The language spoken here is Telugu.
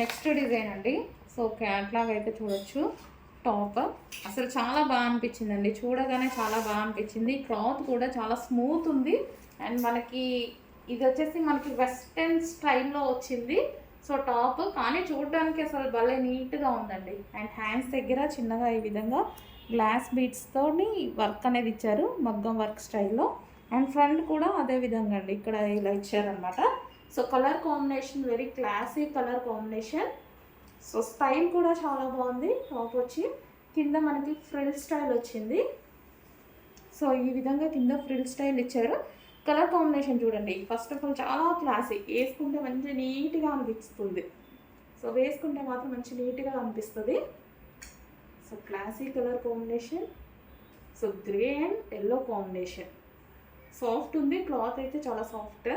నెక్స్ట్ డిజైన్ అండి. సో క్యాట్లాగ్ అయితే చూడొచ్చు. టాప్ అసలు చాలా బాగా అనిపించిందండి, చూడగానే చాలా బాగా అనిపించింది. క్లాత్ కూడా చాలా స్మూత్ ఉంది. అండ్ మనకి ఇది వచ్చేసి మనకి వెస్ట్రన్ స్టైల్లో వచ్చింది. సో టాప్ కానీ చూడడానికి అసలు భలే నీట్గా ఉందండి. అండ్ హ్యాండ్స్ దగ్గర చిన్నగా ఈ విధంగా గ్లాస్ బీడ్స్తోని వర్క్ అనేది ఇచ్చారు, మగ్గం వర్క్ స్టైల్లో. అండ్ ఫ్రంట్ కూడా అదే విధంగా అండి, ఇక్కడ ఇలా ఇచ్చారనమాట. So colour combination very classy colour combination. So style కూడా చాలా బాగుంది. టాప్ వచ్చి కింద మనకి ఫ్రిల్ స్టైల్ వచ్చింది. సో ఈ విధంగా కింద ఫ్రిల్ స్టైల్ ఇచ్చారు. కలర్ కాంబినేషన్ చూడండి, ఫస్ట్ ఆఫ్ ఆల్ చాలా క్లాసీ, వేసుకుంటే మంచి నీట్గా అనిపిస్తుంది. సో వేసుకుంటే మాత్రం మంచి నీట్గా అనిపిస్తుంది. So classy colour combination. So grey and yellow combination. Soft ఉంది, క్లాత్ అయితే చాలా సాఫ్ట్.